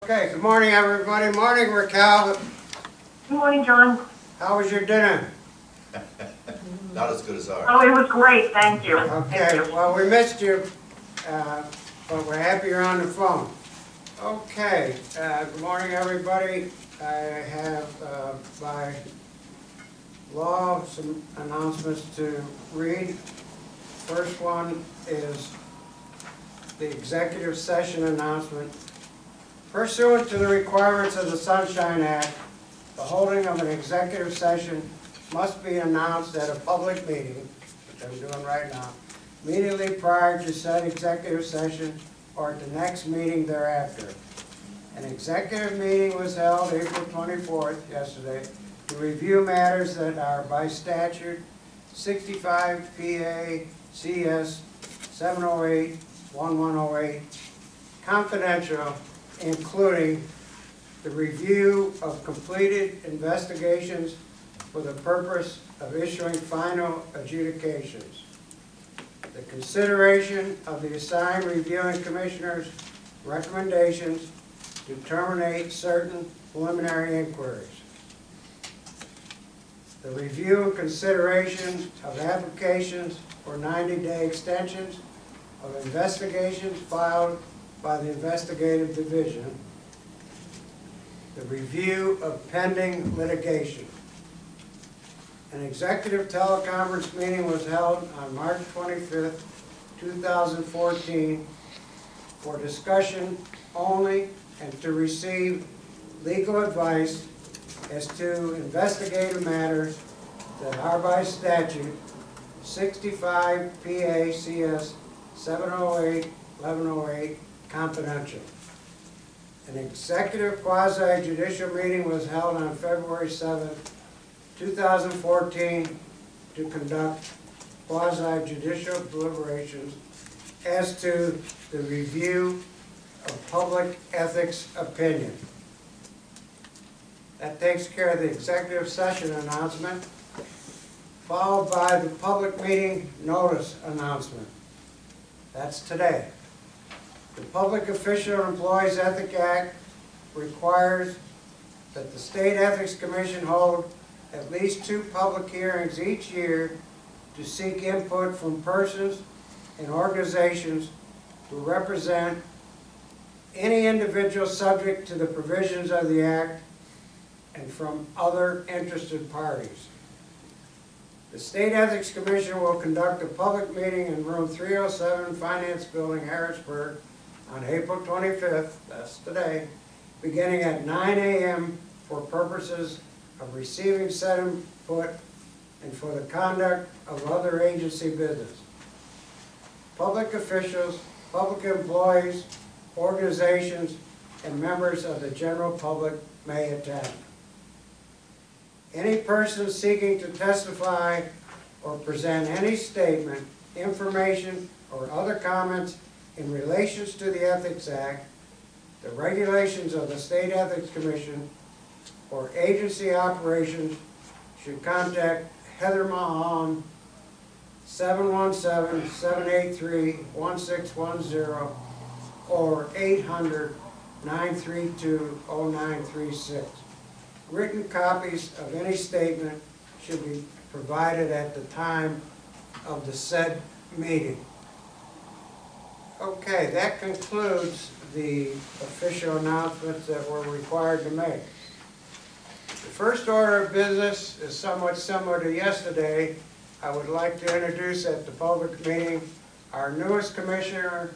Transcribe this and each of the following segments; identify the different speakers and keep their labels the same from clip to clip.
Speaker 1: Okay, good morning, everybody. Morning, Raquel.
Speaker 2: Good morning, John.
Speaker 1: How was your dinner?
Speaker 3: Not as good as ours.
Speaker 2: Oh, it was great, thank you.
Speaker 1: Okay,
Speaker 2: Thank you.
Speaker 1: well, we missed you, but we're happy you're on the phone. Okay, good morning, everybody. I have, by law, some announcements to read. First one is the executive session announcement. Pursuant to the requirements of the Sunshine Act, the holding of an executive session must be announced at a public meeting, which I'm doing right now, immediately prior to said executive session or at the next meeting thereafter. An executive meeting was held April 24th, yesterday, to review matters that are by statute 65 PA CS 708-1108 confidential, including the review of completed investigations for the purpose of issuing final adjudications, the consideration of the assigned reviewing commissioner's recommendations to terminate certain preliminary inquiries, the review and consideration of applications for 90-day extensions of investigations filed by the investigative division, the review of pending litigation. An executive teleconference meeting was held on March 25th, 2014 for discussion only and to receive legal advice as to investigative matters that are by statute 65 PA CS 708-1108 confidential. An executive quasi-judicial meeting was held on February 7th, 2014 to conduct quasi-judicial deliberations as to the review of public ethics opinion. That takes care of the executive session announcement, followed by the public meeting notice announcement. That's today. The Public Official Employees Ethics Act requires that the State Ethics Commission hold at least 2 public hearings each year to seek input from persons and organizations who represent any individual subject to the provisions of the Act and from other interested parties. The State Ethics Commission will conduct a public meeting in room 307 Finance Building, Harrisburg, on April 25th, that's today, beginning at 9 a.m. for purposes of receiving said input and for the conduct of other agency business. Public officials, public employees, organizations, and members of the general public may attend. Any person seeking to testify or present any statement, information, or other comments in relation to the Ethics Act, the regulations of the State Ethics Commission, or agency operations should contact Heather Mahan, 717-783-1610, or 800-932-0936. Written copies of any statement should be provided at the time of the said meeting. Okay, that concludes the official announcements that we're required to make. The first order of business is somewhat similar to yesterday. I would like to introduce at the public meeting our newest commissioner,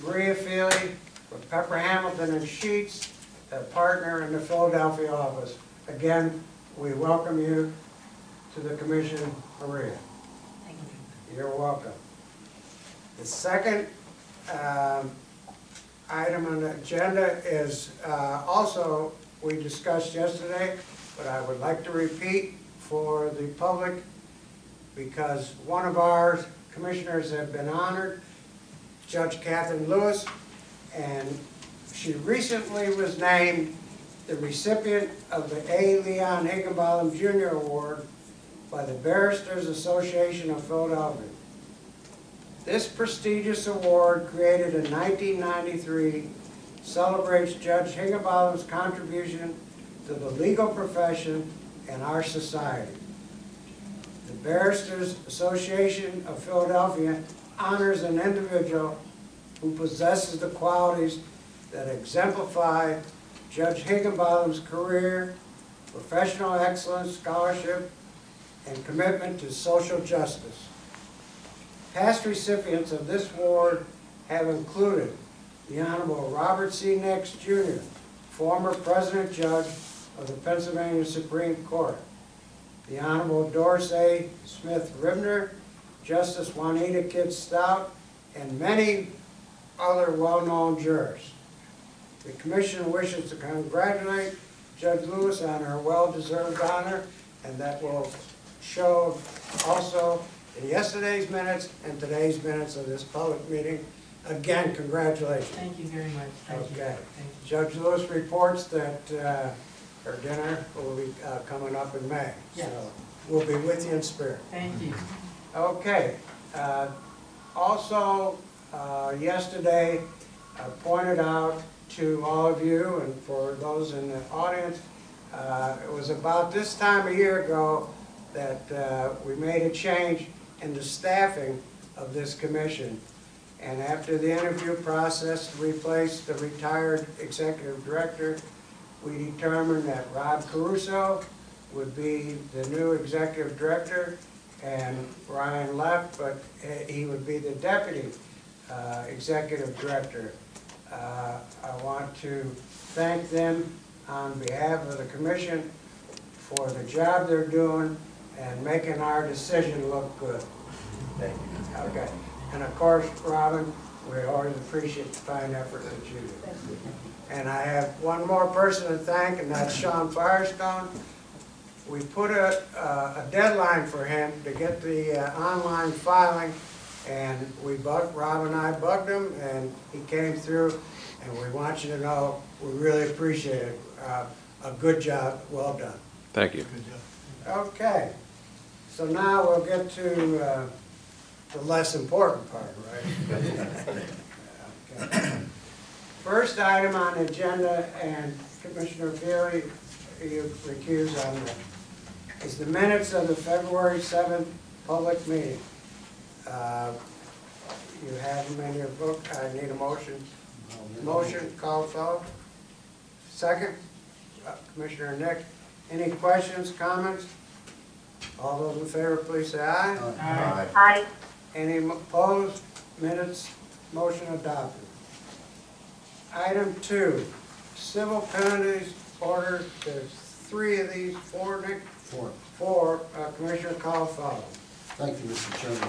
Speaker 1: Maria Feely, with Pepper Hamilton and Sheets, a partner in the Philadelphia office. Again, we welcome you to the commission, Maria.
Speaker 4: Thank you.
Speaker 1: You're welcome. The second item on the agenda is also we discussed yesterday, but I would like to repeat for the public because one of our commissioners have been honored, Judge Catherine Lewis, and she recently was named the recipient of the A. Leon Higginbotham Jr. Award by the Barristers Association of Philadelphia. This prestigious award, created in 1993, celebrates Judge Higginbotham's contribution to the legal profession and our society. The Barristers Association of Philadelphia honors an individual who possesses the qualities that exemplify Judge Higginbotham's career, professional excellence, scholarship, and commitment to social justice. Past recipients of this award have included the Honorable Robert C. Nix, Jr., former President Judge of the Pennsylvania Supreme Court, the Honorable Doris A. Smith Ribner, Justice Juanita Kidd Stout, and many other well-known jurors. The Commission wishes to congratulate Judge Lewis on her well-deserved honor, and that will show also in yesterday's minutes and today's minutes of this public meeting. Again, congratulations.
Speaker 4: Thank you very much. Thank you.
Speaker 1: Okay.
Speaker 4: Thank you.
Speaker 1: Judge Lewis reports that her dinner will be coming up in May.
Speaker 4: Yes.
Speaker 1: So we'll be with you in spirit.
Speaker 4: Thank you.
Speaker 1: Okay. Also, yesterday, I pointed out to all of you and for those in the audience, it was about this time a year ago that we made a change in the staffing of this commission. And after the interview process to replace the retired executive director, we determined that Rob Caruso would be the new executive director, and Ryan left, but he would be the deputy executive director. I want to thank them on behalf of the commission for the job they're doing and making our decision look good.
Speaker 3: Thank you.
Speaker 1: Okay. And of course, Robin, we always appreciate the fine effort that you do. And I have one more person to thank, and that's Sean Firestone. We put a deadline for him to get the online filing, and Rob and I bugged him, and he came through, and we want you to know we really appreciate it. A good job, well done.
Speaker 5: Thank you.
Speaker 1: Okay, so now we'll get to the less important part, right? Okay. First item on the agenda, and Commissioner Feely, you recuse on that, is the minutes of the February 7th public meeting. You have them in your book. I need a motion. Motion, call vote. Second, Commissioner Nick. Any questions, comments? All those in favor, please say aye.
Speaker 3: Aye.
Speaker 2: Aye.
Speaker 1: Any opposed? Minutes, motion adopted. Item 2, civil penalties order. There's 3 of these, 4, Nick? 4. Commissioner Caulfield.
Speaker 6: Thank you, Mr. Chairman.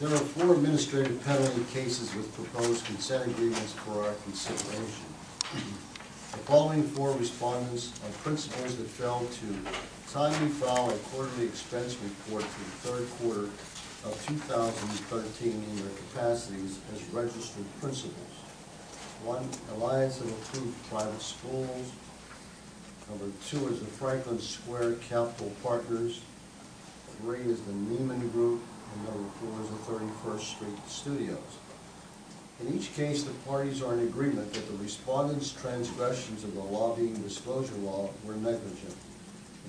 Speaker 6: There are 4 administrative penalty cases with proposed consent agreements for our consideration. The following 4 respondents are principals that failed to timely file a quarterly expense report for the 3rd quarter of 2013 in their capacities as registered principals. 1, Alliance of Approved Private Schools. Number 2 is the Franklin Square Capital Partners. 3 is the Neiman Group. And number 4 is the 31st Street Studios. In each case, the parties are in agreement that the respondents' transgressions of the lobbying disclosure law were negligent.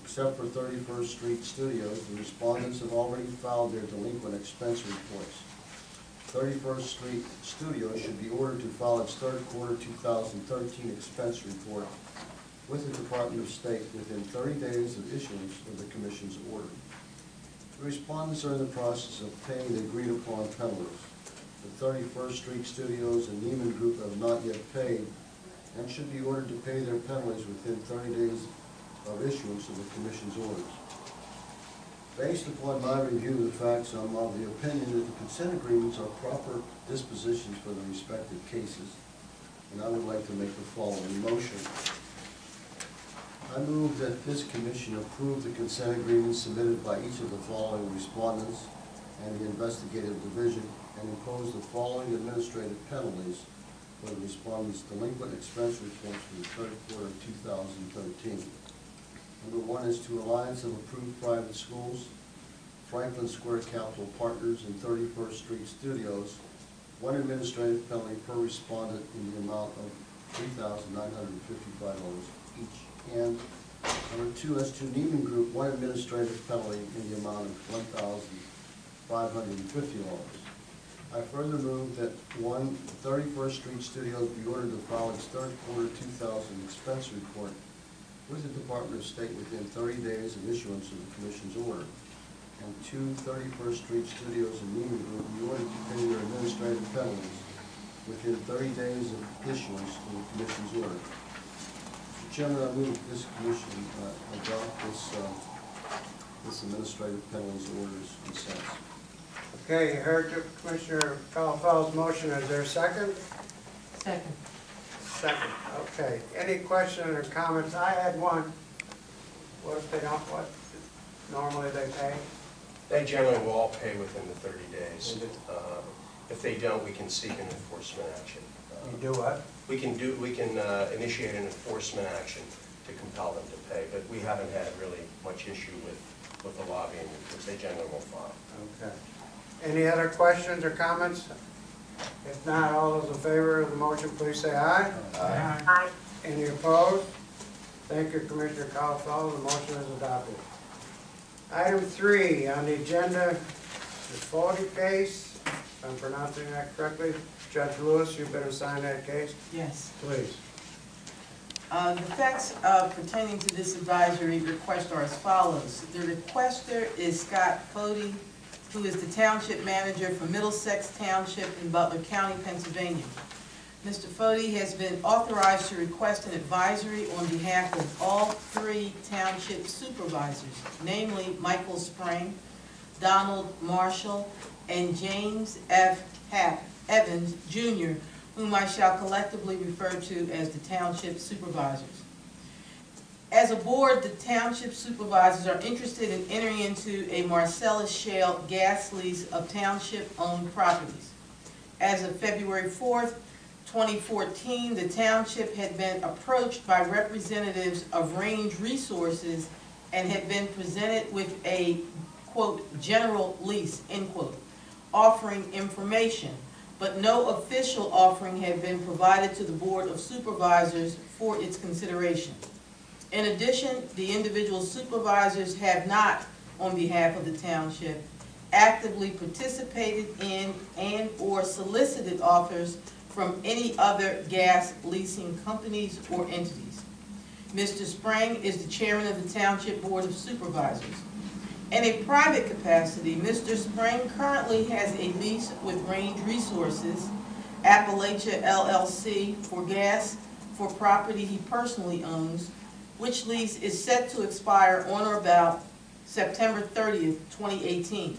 Speaker 6: Except for 31st Street Studios, the respondents have already filed their delinquent expense reports. 31st Street Studios should be ordered to file its 3rd quarter 2013 expense report with the Department of State within 30 days of issuance of the Commission's order. The respondents are in the process of paying the agreed-upon penalties. The 31st Street Studios and Neiman Group have not yet paid and should be ordered to pay their penalties within 30 days of issuance of the Commission's orders. Based upon my review of the facts, I'm of the opinion that the consent agreements are proper dispositions for the respective cases, and I would like to make the following motion. I move that this commission approve the consent agreements submitted by each of the following respondents and the investigative division, and impose the following administrative penalties for the respondents' delinquent expense reports for the 3rd quarter of 2013. Number 1 is to Alliance of Approved Private Schools, Franklin Square Capital Partners, and 31st Street Studios, one administrative penalty per respondent in the amount of $3,955 each. And number 2, as to Neiman Group, one administrative penalty in the amount of $1,550. I further move that 31st Street Studios be ordered to file its third quarter 2000 expense report with the Department of State within 30 days of issuance of the Commission's order. And 31st Street Studios and Neiman Group be ordered to pay their administrative penalties within 30 days of issuance of the Commission's order. Mr. Chairman, I move this Commission adopt this administrative penalties orders and cents.
Speaker 1: Okay, you heard Commissioner Caulfield's motion. Is there a second?
Speaker 4: Second.
Speaker 1: Second. Okay. Any questions or comments? I had one. What if they don't, what normally they pay?
Speaker 5: They generally will all pay within the 30 days. If they don't, we can seek an enforcement action.
Speaker 1: You do what?
Speaker 5: We can initiate an enforcement action to compel them to pay, but we haven't had really much issue with the lobbying because they generally will file.
Speaker 1: Okay. Any other questions or comments? If not, all those in favor of the motion, please say aye.
Speaker 2: Aye.
Speaker 1: Any opposed? Thank you, Commissioner Caulfield. The motion is adopted. Item 3 on the agenda, the Fawdy case. If I'm pronouncing that correctly. Judge Lewis, you've been assigned that case.
Speaker 4: Yes.
Speaker 1: Please.
Speaker 4: The facts pertaining to this advisory request are as follows. The requester is Scott Fody, who is the Township Manager for Middlesex Township in Butler County, Pennsylvania. Mr. Fody has been authorized to request an advisory on behalf of all 3 township supervisors, namely Michael Spring, Donald Marshall, and James F. Evans, Jr., whom I shall collectively refer to as the township supervisors. As a board, the township supervisors are interested in entering into a Marcellus Shale gas lease of township-owned properties. As of February 4th, 2014, the township had been approached by representatives of Range Resources and had been presented with a, quote, general lease, end quote, offering information, but no official offering had been provided to the Board of Supervisors for its consideration. In addition, the individual supervisors have not, on behalf of the township, actively participated in and/or solicited offers from any other gas leasing companies or entities. Mr. Spring is the chairman of the Township Board of Supervisors. In a private capacity, Mr. Spring currently has a lease with Range Resources, Appalachia LLC, for gas for property he personally owns, which lease is set to expire on or about September 30th, 2018.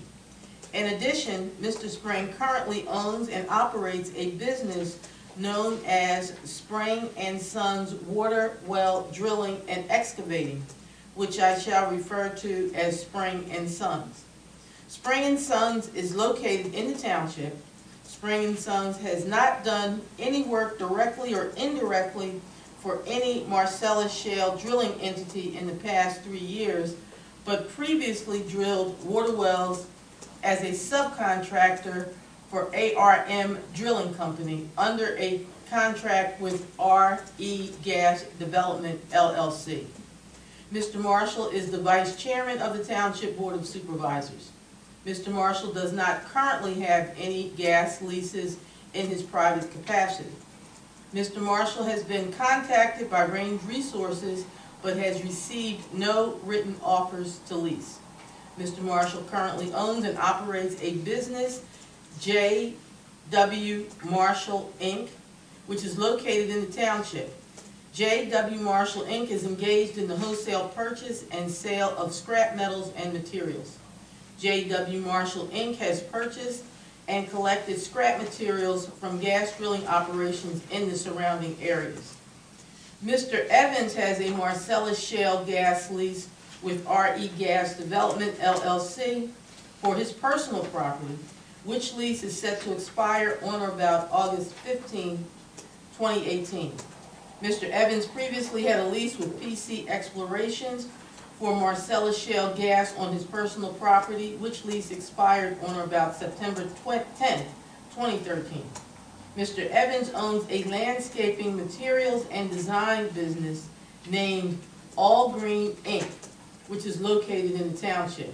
Speaker 4: In addition, Mr. Spring currently owns and operates a business known as Spring & Sons Water Well Drilling and Excavating, which I shall refer to as Spring & Sons. Spring & Sons is located in the township. Spring & Sons has not done any work directly or indirectly for any Marcellus Shale drilling entity in the past 3 years, but previously drilled water wells as a subcontractor for ARM Drilling Company under a contract with RE Gas Development LLC. Mr. Marshall is the Vice Chairman of the Township Board of Supervisors. Mr. Marshall does not currently have any gas leases in his private capacity. Mr. Marshall has been contacted by Range Resources but has received no written offers to lease. Mr. Marshall currently owns and operates a business, J.W. Marshall, Inc., which is located in the township. J.W. Marshall, Inc. is engaged in the wholesale purchase and sale of scrap metals and materials. J.W. Marshall, Inc. has purchased and collected scrap materials from gas drilling operations in the surrounding areas. Mr. Evans has a Marcellus Shale gas lease with RE Gas Development LLC for his personal property, which lease is set to expire on or about August 15, 2018. Mr. Evans previously had a lease with PC Explorations for Marcellus Shale gas on his personal property, which lease expired on or about September 10, 2013. Mr. Evans owns a landscaping materials and design business named All Green Inc., which is located in the township.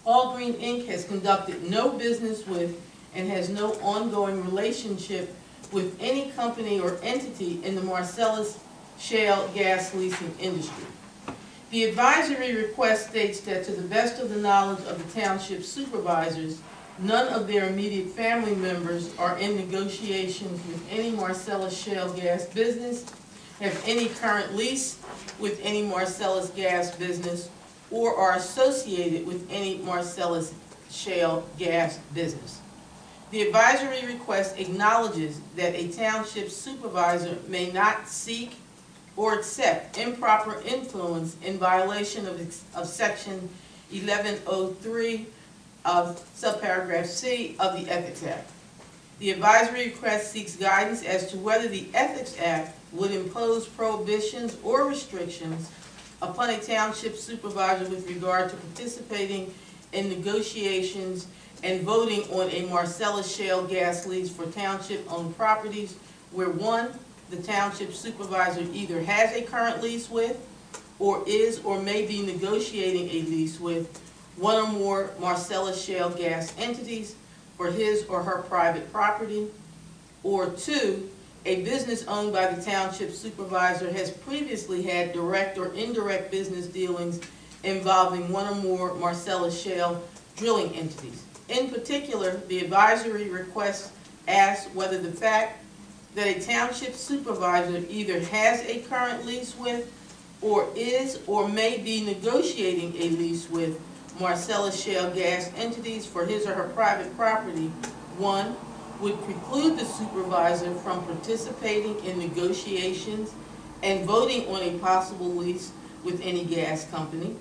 Speaker 4: All Green Inc. has conducted no business with and has no ongoing relationship with any company or entity in the Marcellus shale gas leasing industry. The advisory request states that to the best of the knowledge of the township supervisors, none of their immediate family members are in negotiations with any Marcellus shale gas business, have any current lease with any Marcellus gas business, or are associated with any Marcellus shale gas business. The advisory request acknowledges that a township supervisor may not seek or accept improper influence in violation of section 1103 of subparagraph C of the Ethics Act. The advisory request seeks guidance as to whether the Ethics Act would impose prohibitions or restrictions upon a township supervisor with regard to participating in negotiations and voting on a Marcellus shale gas lease for township-owned properties where, one, the township supervisor either has a current lease with, or is or may be negotiating a lease with one or more Marcellus shale gas entities for his or her private property, or two, a business owned by the township supervisor has previously had direct or indirect business dealings involving one or more Marcellus shale drilling entities. In particular, the advisory request asks whether the fact that a township supervisor either has a current lease with, or is or may be negotiating a lease with Marcellus shale gas entities for his or her private property, one, would preclude the supervisor from participating in negotiations and voting on a possible lease with any gas company.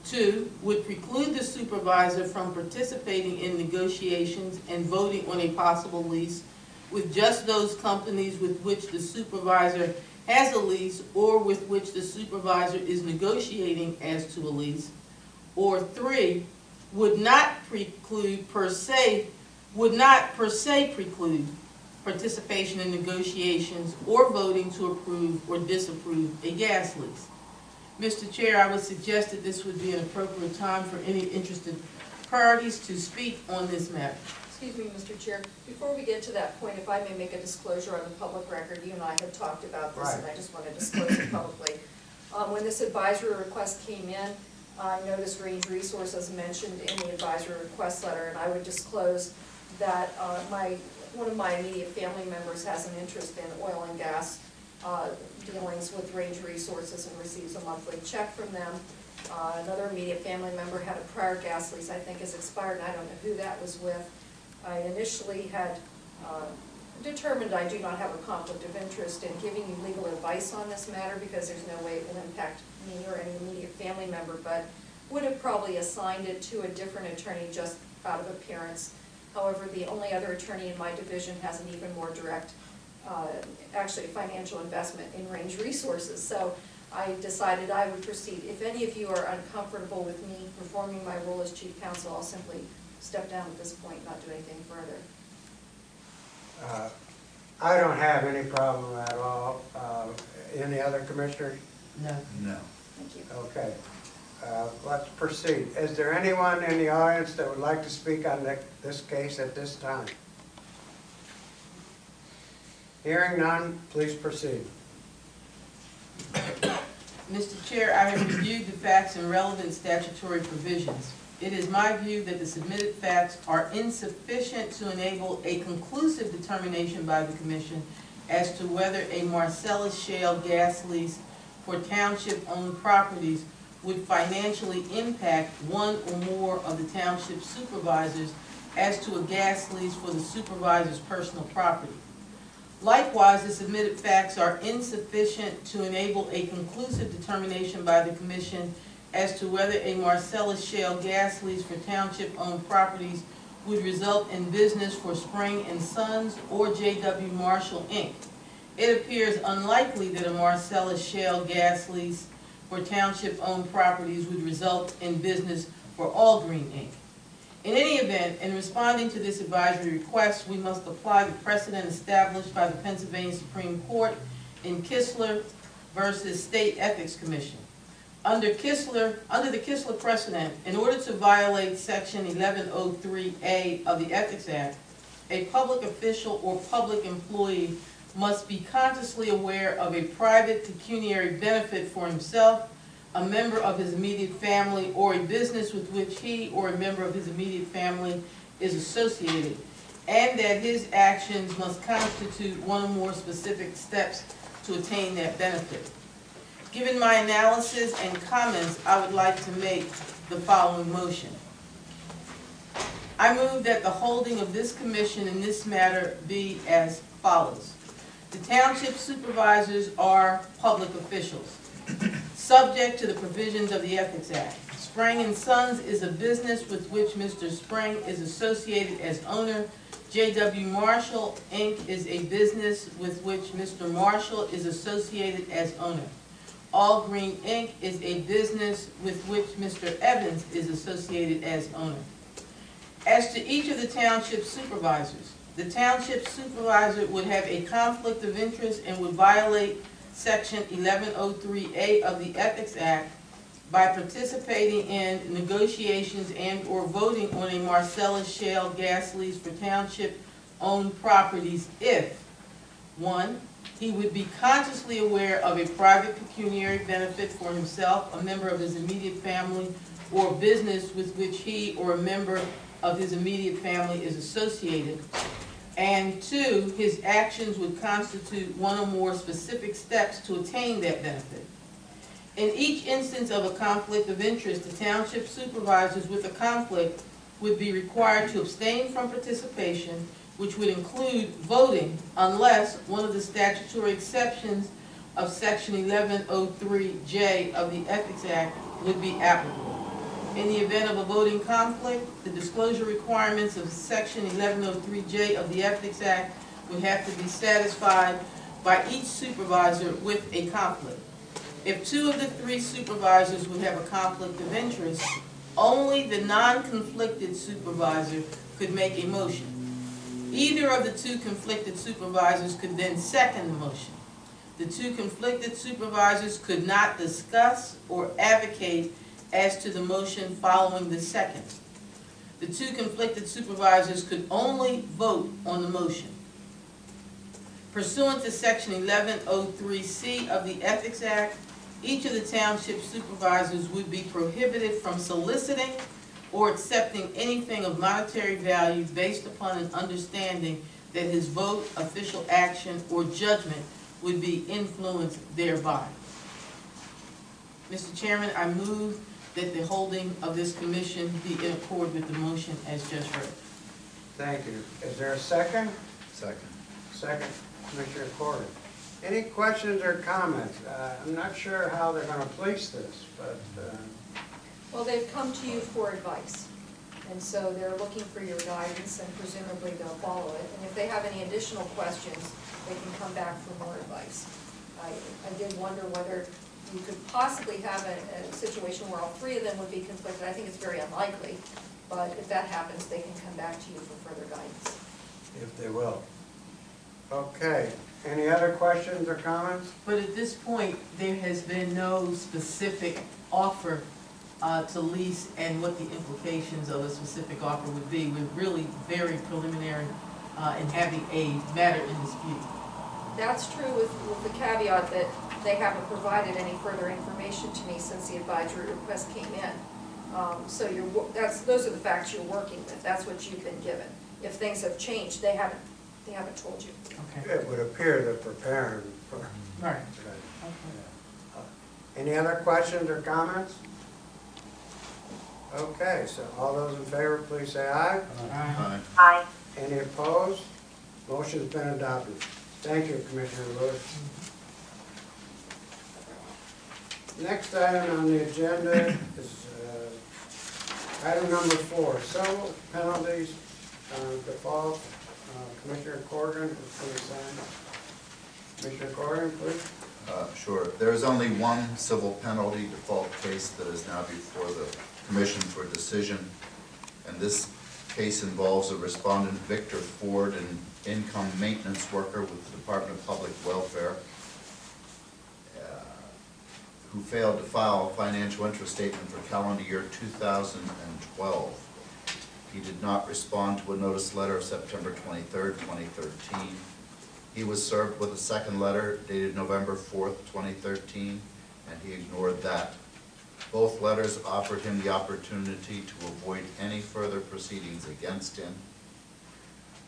Speaker 4: Two, would preclude the supervisor from participating in negotiations and voting on a possible lease with just those companies with which the supervisor has a lease or with which the supervisor is negotiating as to a lease. Or three, would not per se preclude participation in negotiations or voting to approve or disapprove a gas lease. Mr. Chair, I would suggest that this would be an appropriate time for any interested parties to speak on this matter.
Speaker 7: Excuse me, Mr. Chair, before we get to that point, if I may make a disclosure on the public record, you and I have talked about this, and I just want to disclose it publicly. When this advisory request came in, I noticed Range Resources mentioned in the advisory request letter, and I would disclose that one of my immediate family members has an interest in oil and gas dealings with Range Resources and receives a monthly check from them. Another immediate family member had a prior gas lease I think is expired, and I don't know who that was with. I initially had determined I do not have a conflict of interest in giving you legal advice on this matter because there's no way it will impact me or any immediate family member, but would have probably assigned it to a different attorney just out of appearance. However, the only other attorney in my division has an even more direct, actually financial investment in Range Resources. So I decided I would proceed. If any of you are uncomfortable with me performing my role as chief counsel, I'll simply step down at this point and not do anything further.
Speaker 1: I don't have any problem at all. Any other commissioners?
Speaker 4: No.
Speaker 3: No.
Speaker 7: Thank you.
Speaker 1: Okay. Let's proceed. Is there anyone in the audience that would like to speak on this case at this time? Hearing none, please proceed.
Speaker 4: Mr. Chair, I have reviewed the facts and relevant statutory provisions. It is my view that the submitted facts are insufficient to enable a conclusive determination by the Commission as to whether a Marcellus shale gas lease for township-owned properties would financially impact one or more of the township supervisors as to a gas lease for the supervisor's personal property. Likewise, the submitted facts are insufficient to enable a conclusive determination by the Commission as to whether a Marcellus shale gas lease for township-owned properties would result in business for Spring and Sons or J.W. Marshall, Inc. It appears unlikely that a Marcellus shale gas lease for township-owned properties would result in business for All Green, Inc. In any event, in responding to this advisory request, we must apply the precedent established by the Pennsylvania Supreme Court in Kistler versus State Ethics Commission. Under the Kistler precedent, in order to violate Section 1103A of the Ethics Act, a public official or public employee must be consciously aware of a private pecuniary benefit for himself, a member of his immediate family, or a business with which he or a member of his immediate family is associated, and that his actions must constitute one or more specific steps to attain that benefit. Given my analysis and comments, I would like to make the following motion. I move that the holding of this commission in this matter be as follows. The township supervisors are public officials, subject to the provisions of the Ethics Act. Sprang and Sons is a business with which Mr. Sprang is associated as owner. J.W. Marshall, Inc. is a business with which Mr. Marshall is associated as owner. All Green, Inc. is a business with which Mr. Evans is associated as owner. As to each of the township supervisors, the township supervisor would have a conflict of interest and would violate Section 1103A of the Ethics Act by participating in negotiations and/or voting on a Marcellus Shale gas lease for township-owned properties if, 1, he would be consciously aware of a private pecuniary benefit for himself, a member of his immediate family, or business with which he or a member of his immediate family is associated, and 2, his actions would constitute one or more specific steps to attain that benefit. In each instance of a conflict of interest, the township supervisors with a conflict would be required to abstain from participation, which would include voting unless one of the statutory exceptions of Section 1103J of the Ethics Act would be applicable. In the event of a voting conflict, the disclosure requirements of Section 1103J of the Ethics Act would have to be satisfied by each supervisor with a conflict. If 2 of the 3 supervisors would have a conflict of interest, only the non-conflicted supervisor could make a motion. Either of the 2 conflicted supervisors could then second the motion. The 2 conflicted supervisors could not discuss or advocate as to the motion following the second. The 2 conflicted supervisors could only vote on the motion. Pursuant to Section 1103C of the Ethics Act, each of the township supervisors would be prohibited from soliciting or accepting anything of monetary value based upon an understanding that his vote, official action, or judgment would be influenced thereby. Mr. Chairman, I move that the holding of this commission be in accord with the motion as just read.
Speaker 1: Thank you. Is there a second?
Speaker 3: Second.
Speaker 1: Second, Commissioner Corder. Any questions or comments? I'm not sure how they're gonna police this, but,
Speaker 7: Well, they've come to you for advice, and so they're looking for your guidance, and presumably they'll follow it. And if they have any additional questions, they can come back for more advice. I did wonder whether you could possibly have a situation where all 3 of them would be conflicted. I think it's very unlikely, but if that happens, they can come back to you for further guidance.
Speaker 1: if they will. Okay, any other questions or comments?
Speaker 4: But at this point, there has been no specific offer to lease and what the implications of a specific offer would be. We're really very preliminary in having a matter in dispute.
Speaker 7: That's true with the caveat that they haven't provided any further information to me since the advisory request came in. So those are the facts you're working with. That's what you've been given. If things have changed, they haven't told you.
Speaker 4: Okay.
Speaker 1: It would appear they're preparing for.
Speaker 4: Right.
Speaker 1: Okay. Any other questions or comments? Okay, so all those in favor, please say aye.
Speaker 3: Aye.
Speaker 2: Aye.
Speaker 1: Any opposed? Motion's been adopted. Thank you, Commissioner Lewis. Next item on the agenda is item number 4, civil penalties default. Commissioner Corrigan is going to sign. Commissioner Corrigan, please.
Speaker 3: Sure. There is only one civil penalty default case that is now before the commission for decision. and this case involves a respondent, Victor Ford, an income maintenance worker with the Department of Public Welfare, who failed to file a financial interest statement for calendar year 2012. He did not respond to a notice letter of September 23rd, 2013. He was served with a second letter dated November 4th, 2013, and he ignored that. Both letters offered him the opportunity to avoid any further proceedings against him.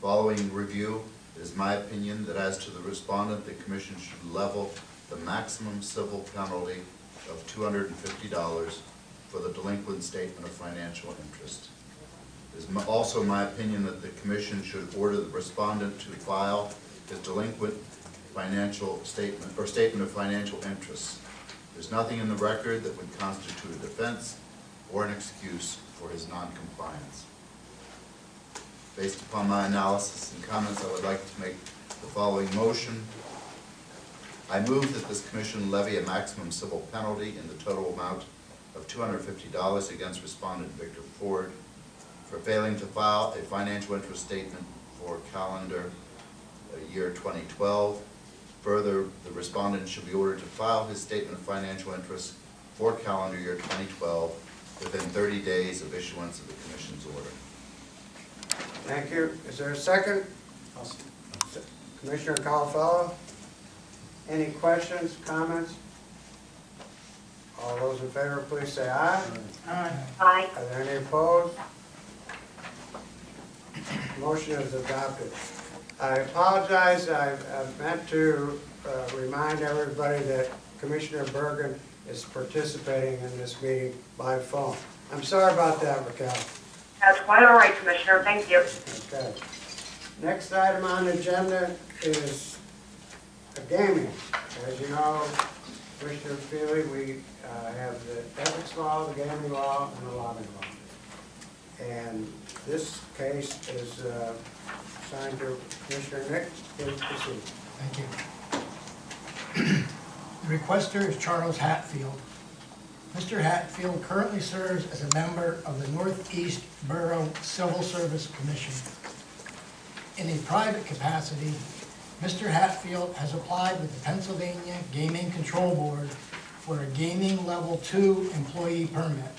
Speaker 3: Following review, it is my opinion that as to the respondent, the commission should level the maximum civil penalty of $250 for the delinquent statement of financial interest. It is also my opinion that the commission should order the respondent to file his delinquent financial statement or statement of financial interest. There's nothing in the record that would constitute a defense or an excuse for his non-compliance. Based upon my analysis and comments, I would like to make the following motion. I move that this commission levy a maximum civil penalty in the total amount of $250 against respondent Victor Ford for failing to file a financial interest statement for calendar year 2012. Further, the respondent should be ordered to file his statement of financial interest for calendar year 2012 within 30 days of issuance of the commission's order.
Speaker 1: Thank you. Is there a second? Commissioner Calfella? Any questions, comments? All those in favor, please say aye.
Speaker 2: Aye.
Speaker 1: Are there any opposed? Motion is adopted. I apologize, I've meant to remind everybody that Commissioner Bergen is participating in this meeting by phone. I'm sorry about that, Raquel.
Speaker 2: That's quite all right, Commissioner. Thank you.
Speaker 1: Okay. Next item on the agenda is gaming. As you know, Commissioner Feely, we have the ethics law, the gaming law, and the lobbying law. And this case is assigned to Commissioner Nick. Please proceed.
Speaker 8: Thank you. The requester is Charles Hatfield. Mr. Hatfield currently serves as a member of the Northeast Borough Civil Service Commission. In a private capacity, Mr. Hatfield has applied with the Pennsylvania Gaming Control Board for a Gaming Level 2 employee permit.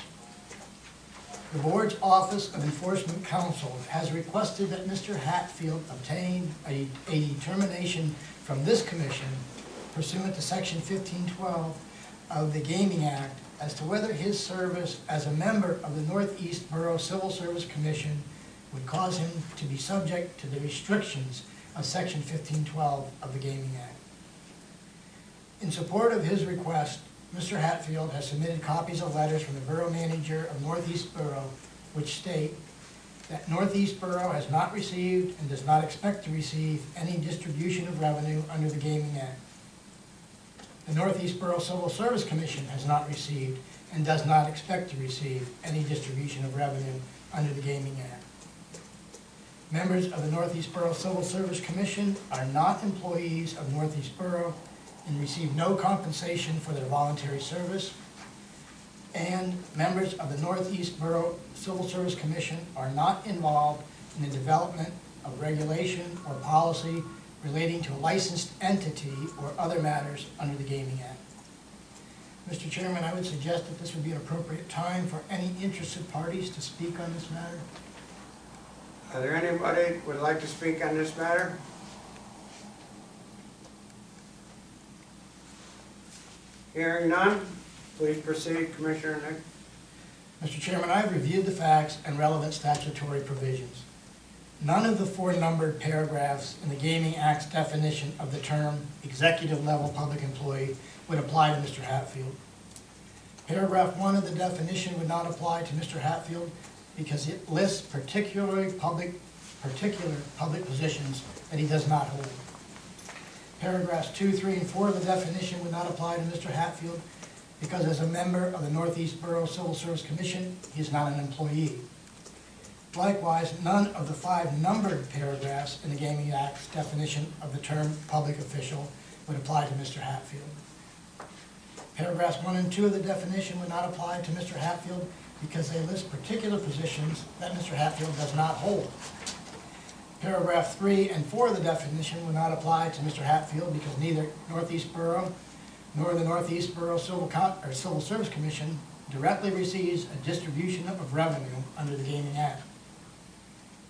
Speaker 8: The board's Office of Enforcement Counsel has requested that Mr. Hatfield obtain a determination from this commission pursuant to Section 1512 of the Gaming Act as to whether his service as a member of the Northeast Borough Civil Service Commission would cause him to be subject to the restrictions of Section 1512 of the Gaming Act. In support of his request, Mr. Hatfield has submitted copies of letters from the Borough Manager of Northeast Borough which state that Northeast Borough has not received and does not expect to receive any distribution of revenue under the Gaming Act. The Northeast Borough Civil Service Commission has not received and does not expect to receive any distribution of revenue under the Gaming Act. Members of the Northeast Borough Civil Service Commission are not employees of Northeast Borough and receive no compensation for their voluntary service. And members of the Northeast Borough Civil Service Commission are not involved in the development of regulation or policy relating to a licensed entity or other matters under the Gaming Act. Mr. Chairman, I would suggest that this would be an appropriate time for any interested parties to speak on this matter.
Speaker 1: Are there anybody who would like to speak on this matter? Hearing none, please proceed, Commissioner Nick.
Speaker 8: Mr. Chairman, I have reviewed the facts and relevant statutory provisions. None of the four numbered paragraphs in the Gaming Act's definition of the term executive level public employee would apply to Mr. Hatfield. Paragraph 1 of the definition would not apply to Mr. Hatfield because it lists particular public positions that he does not hold. Paragraphs 2, 3, and 4 of the definition would not apply to Mr. Hatfield because as a member of the Northeast Borough Civil Service Commission, he is not an employee. Likewise, none of the 5 numbered paragraphs in the Gaming Act's definition of the term public official would apply to Mr. Hatfield. Paragraphs 1 and 2 of the definition would not apply to Mr. Hatfield because they list particular positions that Mr. Hatfield does not hold. Paragraph 3 and 4 of the definition would not apply to Mr. Hatfield because neither Northeast Borough nor the Northeast Borough Civil Service Commission directly receives a distribution of revenue under the Gaming Act.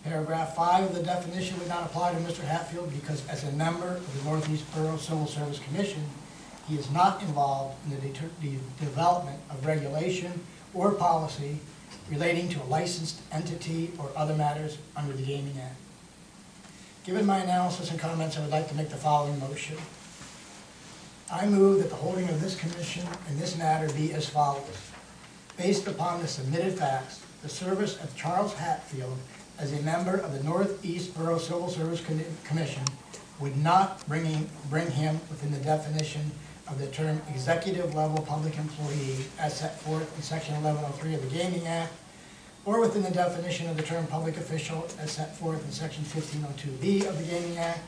Speaker 8: Paragraph 5 of the definition would not apply to Mr. Hatfield because as a member of the Northeast Borough Civil Service Commission, he is not involved in the development of regulation or policy relating to a licensed entity or other matters under the Gaming Act. Given my analysis and comments, I would like to make the following motion. I move that the holding of this commission in this matter be as follows. Based upon the submitted facts, the service of Charles Hatfield as a member of the Northeast Borough Civil Service Commission would not bring him within the definition of the term executive level public employee as set forth in section 1103 of the Gaming Act, or within the definition of the term public official as set forth in section 1502B of the Gaming Act,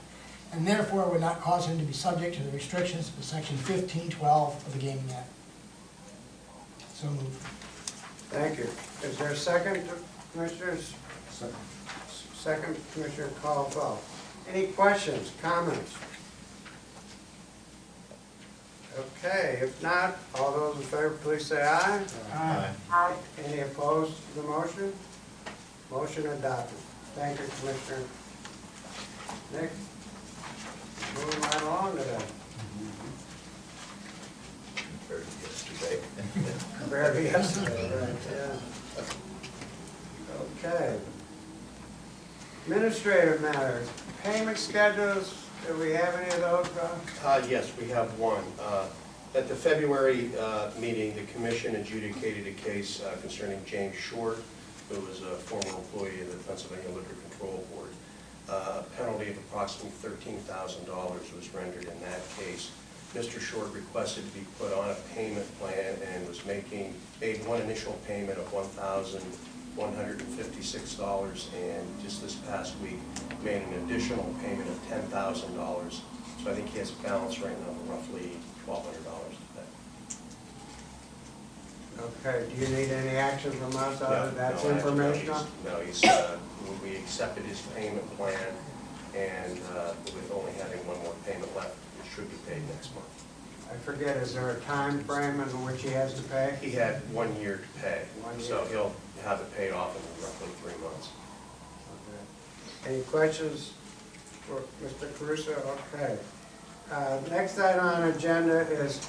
Speaker 8: and therefore would not cause him to be subject to the restrictions of section 1512 of the Gaming Act. So moved.
Speaker 1: Thank you. Is there a second, Commissioners? Second, Commissioner Caldwell. Any questions, comments? Okay, if not, all those in favor, please say aye.
Speaker 6: Aye.
Speaker 2: Aye.
Speaker 1: Any opposed to the motion? Motion adopted. Thank you, Commissioner. Nick, moving right along today.
Speaker 3: Compared to yesterday.
Speaker 1: Very yesterday, right, yeah. Okay. Administrative matters, payment schedules, do we have any of those, Rob?
Speaker 5: Yes, we have one. At the February meeting, the commission adjudicated a case concerning James Short, who was a former employee of the Pennsylvania Liquor Control Board. A penalty of approximately $13,000 was rendered in that case. Mr. Short requested to be put on a payment plan and was made one initial payment of $1,156, and just this past week made an additional payment of $10,000. So I think he has a balance right now of roughly $1,200 to pay.
Speaker 1: Okay, do you need any action from us other than that's
Speaker 5: No,
Speaker 1: informational?
Speaker 5: No, we accepted his payment plan, and with only having one more payment left, it should be paid next month.
Speaker 1: I forget, is there a time frame in which he has to pay?
Speaker 5: He had 1 year to pay,
Speaker 1: 1 year.
Speaker 5: so he'll have it paid off in roughly 3 months.
Speaker 1: Okay. Any questions for Mr. Caruso? Okay. Next item on the agenda is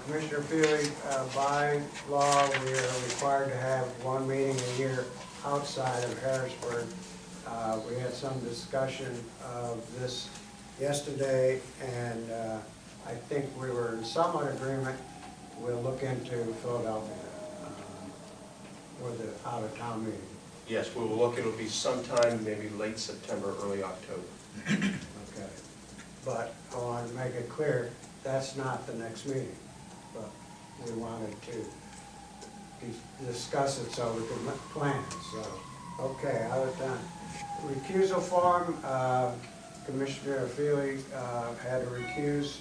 Speaker 1: Commissioner Feely, by law, we are required to have one meeting a year outside of Harrisburg. We had some discussion of this yesterday, and I think we were in somewhat agreement. We'll look into Philadelphia for the out-of-town meeting.
Speaker 5: Yes, we will look, it'll be sometime, maybe late September, early October.
Speaker 1: Okay. But I want to make it clear, that's not the next meeting. But we wanted to discuss it so we could plan, so, okay, out of time. Recusal form, Commissioner Feely had to recuse,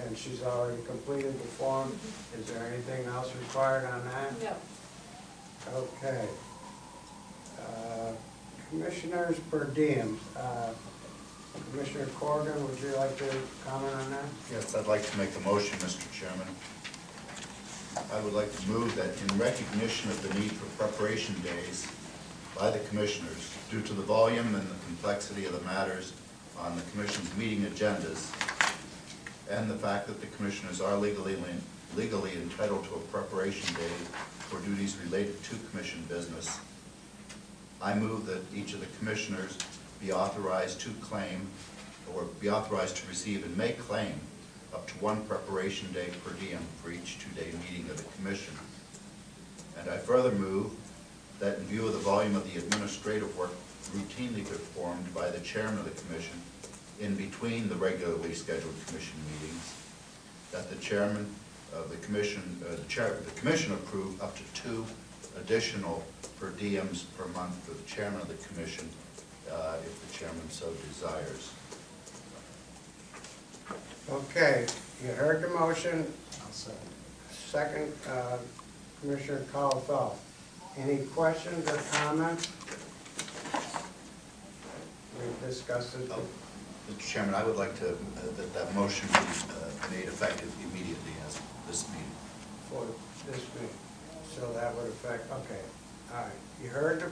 Speaker 1: and she's already completed the form. Is there anything else required on that?
Speaker 7: No.
Speaker 1: Okay. Commissioners per diem. Commissioner Corrigan, would you like to comment on that?
Speaker 3: Yes, I'd like to make a motion, Mr. Chairman. I would like to move that in recognition of the need for preparation days by the commissioners, due to the volume and the complexity of the matters on the commission's meeting agendas, and the fact that the commissioners are legally entitled to a preparation day for duties related to commission business, I move that each of the commissioners be authorized to claim, or be authorized to receive and make claim up to one preparation day per diem for each two-day meeting of the commission. And I further move that in view of the volume of the administrative work routinely performed by the chairman of the commission in between the regularly scheduled commission meetings, that the chairman of the commission, the commission approve up to 2 additional per diems per month for the chairman of the commission, if the chairman so desires.
Speaker 1: Okay, you heard the motion. Second, Commissioner Colville. Any questions or comments? We've discussed it.
Speaker 3: Oh, Mr. Chairman, I would like to, that motion be made effective immediately as of this meeting.
Speaker 1: For this meeting, so that would affect, okay, all right. You heard the,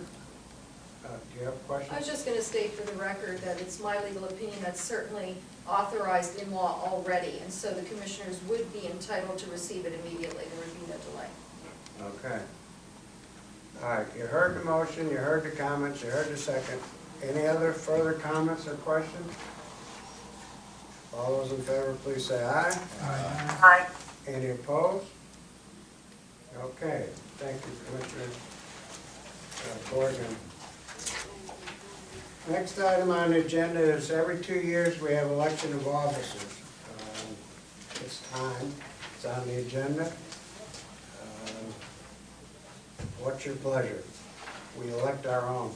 Speaker 1: do you have a question?
Speaker 7: I was just gonna state for the record that it's my legal opinion that's certainly authorized in law already, and so the commissioners would be entitled to receive it immediately, there would be no delay.
Speaker 1: Okay. All right, you heard the motion, you heard the comments, you heard the second. Any other further comments or questions? All those in favor, please say aye.
Speaker 2: Aye.
Speaker 1: Any opposed? Okay, thank you, Commissioner Corrigan. Next item on the agenda is every 2 years we have election of officers. It's time, it's on the agenda. What's your pleasure? We elect our own.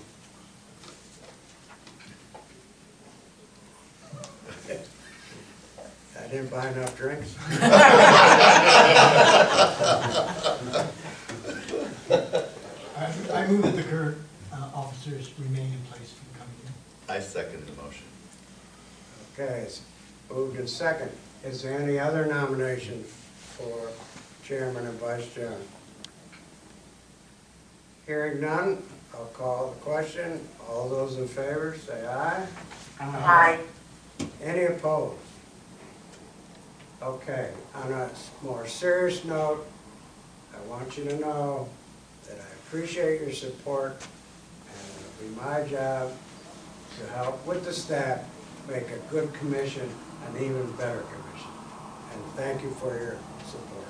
Speaker 1: I didn't buy enough drinks.
Speaker 8: I move that the current officers remain in place for the coming year.
Speaker 3: I second the motion.
Speaker 1: Okay, it's moved in second. Is there any other nomination for chairman and vice chairman? Hearing none, I'll call the question. All those in favor, say aye.
Speaker 2: Aye.
Speaker 1: Any opposed? Okay, on a more serious note, I want you to know that I appreciate your support, and it'll be my job to help with the staff make a good commission an even better commission. And thank you for your support.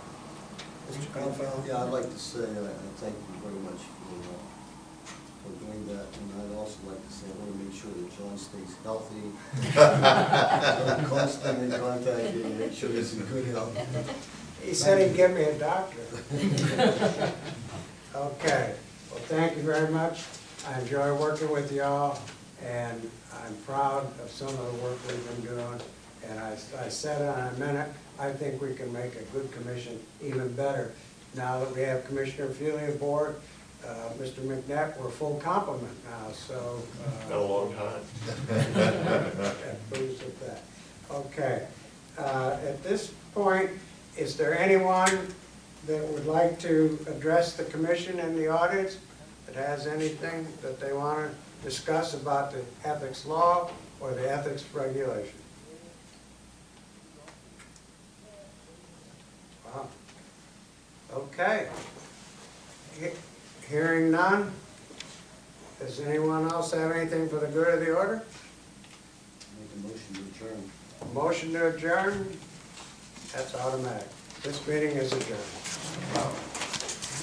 Speaker 1: Mr. Confell?
Speaker 6: Yeah, I'd like to say, thank you very much for doing that, and I'd also like to say, I want to make sure that John stays healthy. So I'm constantly in contact with him, make sure he's in good health.
Speaker 1: He said he'd give me a doctor. Okay, well, thank you very much. I enjoy working with y'all, and I'm proud of some of the work we've been doing. And I said it, and I meant it, I think we can make a good commission even better. Now that we have Commissioner Feely aboard, Mr. McNett, we're full complement now, so.
Speaker 5: Been a long time.
Speaker 1: Pleased with that. Okay, at this point, is there anyone that would like to address the commission in the audience that has anything that they want to discuss about the ethics law or the ethics regulation? Wow. Okay. Hearing none, does anyone else have anything for the good of the order?
Speaker 6: Make a motion to adjourn.
Speaker 1: Motion to adjourn? That's automatic. This meeting is adjourned.